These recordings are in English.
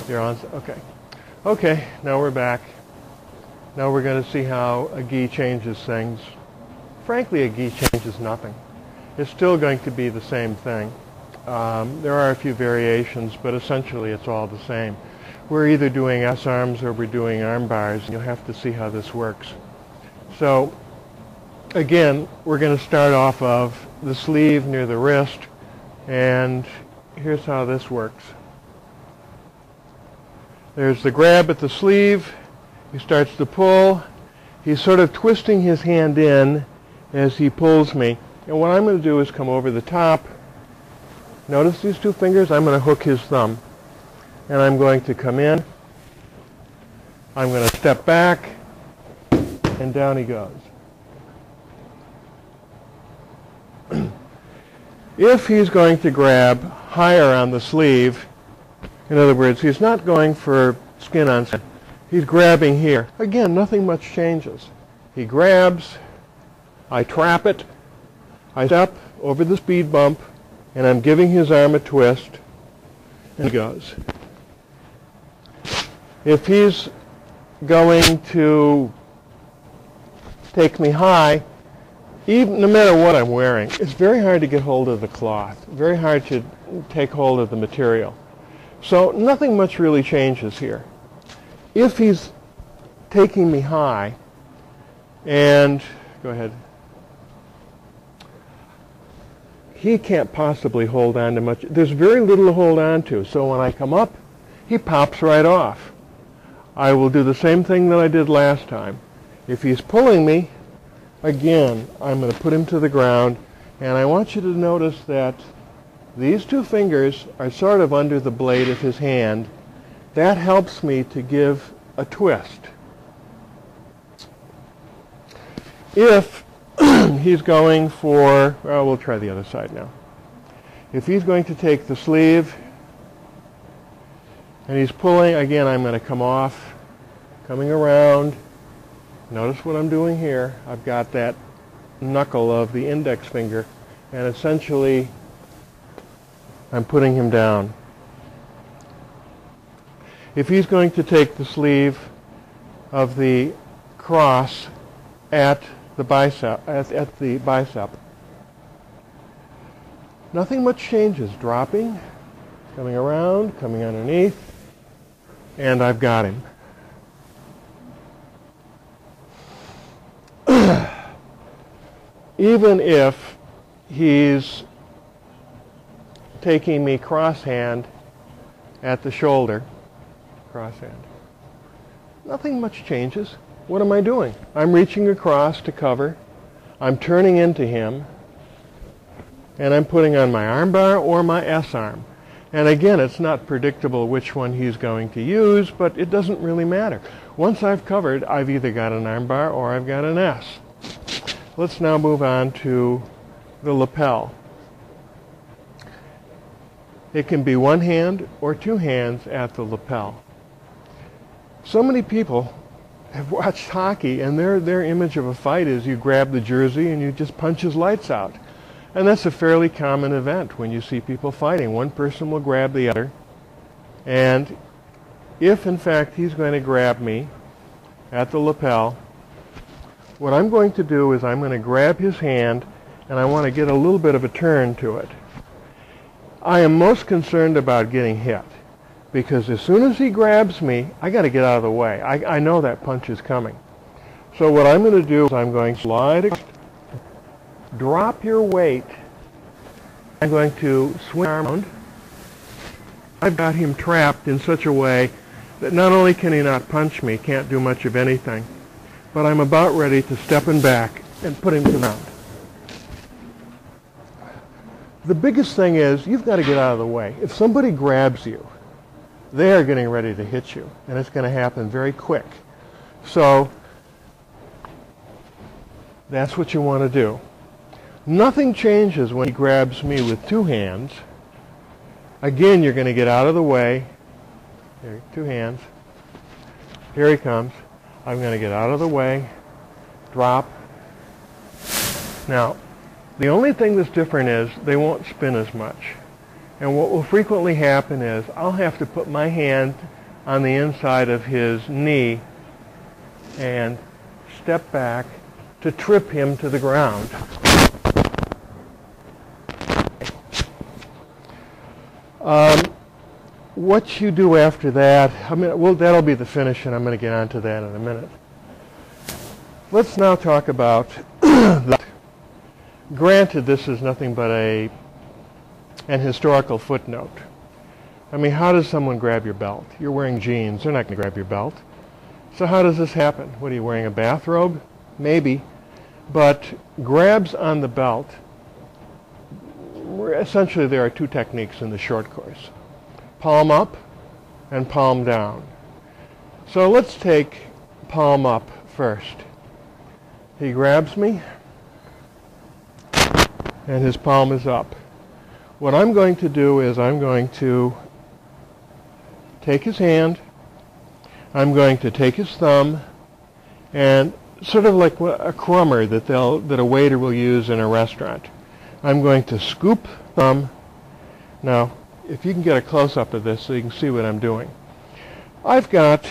You're on? Okay. Okay, now we're back. Now we're going to see how a gi changes things. Frankly, a gi changes nothing. It's still going to be the same thing. There are a few variations, but essentially it's all the same. We're either doing S-arms or we're doing arm bars, and you'll have to see how this works. So, again, we're going to start off of the sleeve near the wrist, and here's how this works. There's the grab at the sleeve. He starts to pull. He's sort of twisting his hand in as he pulls me. And what I'm going to do is come over the top. Notice these two fingers? I'm going to hook his thumb. And I'm going to come in. I'm going to step back. And down he goes. If he's going to grab higher on the sleeve, in other words, he's not going for skin on skin. He's grabbing here. Again, nothing much changes. He grabs, I trap it, I step over the speed bump, and I'm giving his arm a twist, and he goes. If he's going to take me high, even no matter what I'm wearing, it's very hard to get hold of the cloth, very hard to take hold of the material. So nothing much really changes here. If he's taking me high, and go ahead, he can't possibly hold on to much. There's very little to hold on to. So when I come up, he pops right off. I will do the same thing that I did last time. If he's pulling me, again, I'm going to put him to the ground, and I want you to notice that these two fingers are sort of under the blade of his hand. That helps me to give a twist. If he's going for, well, we'll try the other side now. If he's going to take the sleeve and he's pulling, again, I'm going to come off, coming around. Notice what I'm doing here. I've got that knuckle of the index finger, and essentially I'm putting him down. If he's going to take the sleeve of the cross at the bicep, nothing much changes. Dropping, coming around, coming underneath, and I've got him. Even if he's taking me crosshand at the shoulder, crosshand, nothing much changes. What am I doing? I'm reaching across to cover. I'm turning into him, and I'm putting on my armbar or my S-arm. And again, it's not predictable which one he's going to use, but it doesn't really matter. Once I've covered, I've either got an armbar or I've got an S. Let's now move on to the lapel. It can be one hand or two hands at the lapel. So many people have watched hockey, and their image of a fight is you grab the jersey and you just punch his lights out. And that's a fairly common event when you see people fighting. One person will grab the other, and if in fact he's going to grab me at the lapel, what I'm going to do is I'm going to grab his hand, and I want to get a little bit of a turn to it. I am most concerned about getting hit, because as soon as he grabs me, I got to get out of the way. I know that punch is coming. So what I'm going to do is I'm going to slide across, drop your weight. I'm going to swing around. I've got him trapped in such a way that not only can he not punch me, can't do much of anything, but I'm about ready to step him back and put him to the ground. The biggest thing is you've got to get out of the way. If somebody grabs you, they are getting ready to hit you, and it's going to happen very quick. So that's what you want to do. Nothing changes when he grabs me with two hands. Again, you're going to get out of the way. Here, two hands. Here he comes. I'm going to get out of the way, drop. Now, the only thing that's different is they won't spin as much. And what will frequently happen is I'll have to put my hand on the inside of his knee and step back to trip him to the ground. What you do after that, that'll be the finish, and I'm going to get onto that in a minute. Let's now talk about that. Granted, this is nothing but an historical footnote. I mean, how does someone grab your belt? You're wearing jeans. They're not going to grab your belt. So how does this happen? What, are you wearing a bathrobe? Maybe. But grabs on the belt, essentially there are two techniques in the short course. Palm up and palm down. So let's take palm up first. He grabs me, and his palm is up. What I'm going to do is I'm going to take his hand, I'm going to take his thumb, and sort of like a crummer that a waiter will use in a restaurant. I'm going to scoop thumb. Now, if you can get a close-up of this so you can see what I'm doing. I've got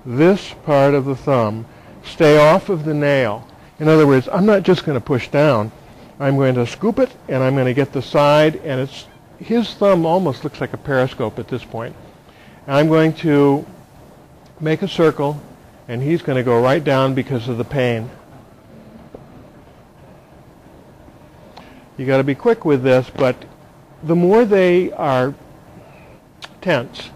this part of the thumb stay off of the nail. In other words, I'm not just going to push down. I'm going to scoop it, and I'm going to get the side, and his thumb almost looks like a periscope at this point. And I'm going to make a circle, and he's going to go right down because of the pain. You got to be quick with this, but the more they are tense,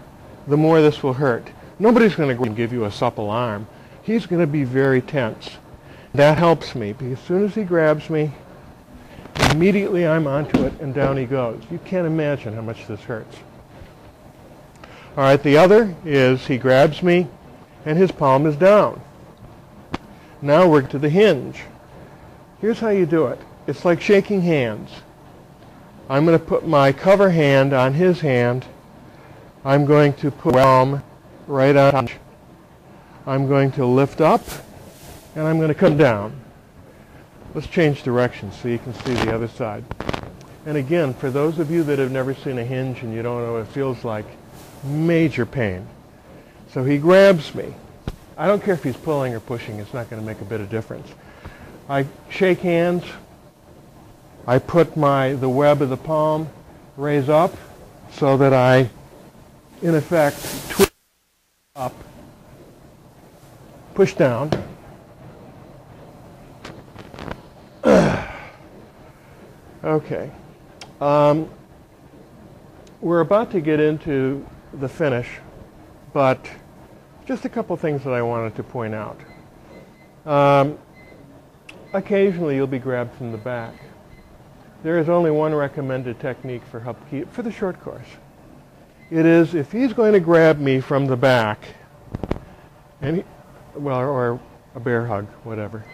the more this will hurt. Nobody's going to go and give you a supple arm. He's going to be very tense. That helps me, because as soon as he grabs me, immediately I'm onto it, and down he goes. You can't imagine how much this hurts. All right, the other is he grabs me, and his palm is down. Now we're to the hinge. Here's how you do it. It's like shaking hands. I'm going to put my cover hand on his hand. I'm going to put my palm right on. I'm going to lift up, and I'm going to come down. Let's change directions so you can see the other side. And again, for those of you that have never seen a hinge and you don't know what it feels like, major pain. So he grabs me. I don't care if he's pulling or pushing. It's not going to make a bit of difference. I shake hands. I put the web of the palm, raise up, so that I, in effect, twist up, push down. Okay. We're about to get into the finish, but just a couple things that I wanted to point out. Occasionally you'll be grabbed from the back. There is only one recommended technique for Hapkido, for the short course. It is, if he's going to grab me from the back, or a bear hug, whatever.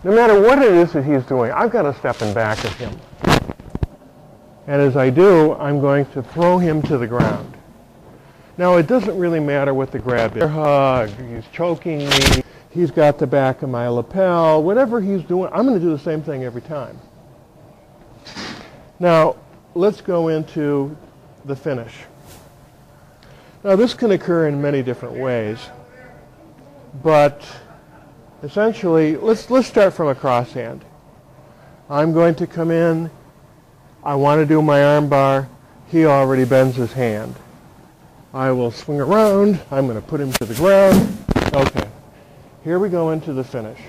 No matter what it is that he's doing, I've got to step in back of him. And as I do, I'm going to throw him to the ground. Now, it doesn't really matter what the grab is. Bear hug, he's choking me, he's got the back of my lapel, whatever he's doing, I'm going to do the same thing every time. Now, let's go into the finish. Now, this can occur in many different ways, but essentially, let's start from a cross hand. I'm going to come in, I want to do my arm bar, he already bends his hand. I will swing around, I'm going to put him to the ground. Okay, here we go into the finish.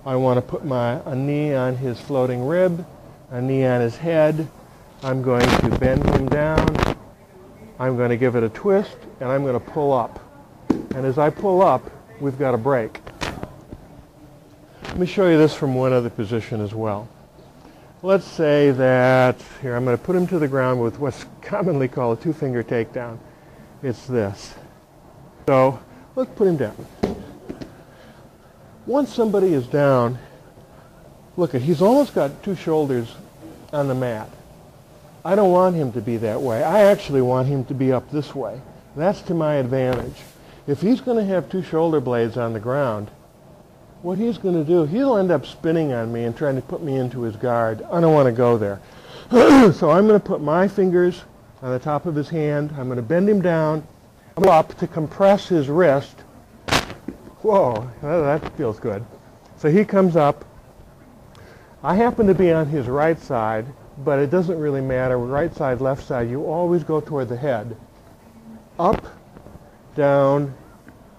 I want to put a knee on his floating rib, a knee on his head. I'm going to bend him down. I'm going to give it a twist, and I'm going to pull up. And as I pull up, we've got a break. Let me show you this from one other position as well. Let's say that, here, I'm going to put him to the ground with what's commonly called a two-finger takedown. It's this. So let's put him down. Once somebody is down, look, he's almost got two shoulders on the mat. I don't want him to be that way. I actually want him to be up this way. That's to my advantage. If he's going to have two shoulder blades on the ground, what he's going to do, he'll end up spinning on me and trying to put me into his guard. I don't want to go there. So I'm going to put my fingers on the top of his hand. I'm going to bend him down. I'm up to compress his wrist. Whoa, that feels good. So he comes up. I happen to be on his right side, but it doesn't really matter. Right side, left side, you always go toward the head. Up, down.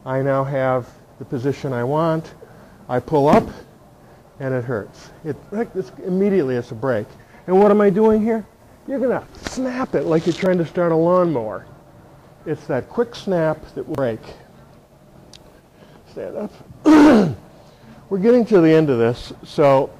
I now have the position I want. I pull up, and it hurts. Immediately it's a break. And what am I doing here? You're going to snap it like you're trying to start a lawnmower. It's that quick snap that will break. Stand up. We're getting to the end of this, so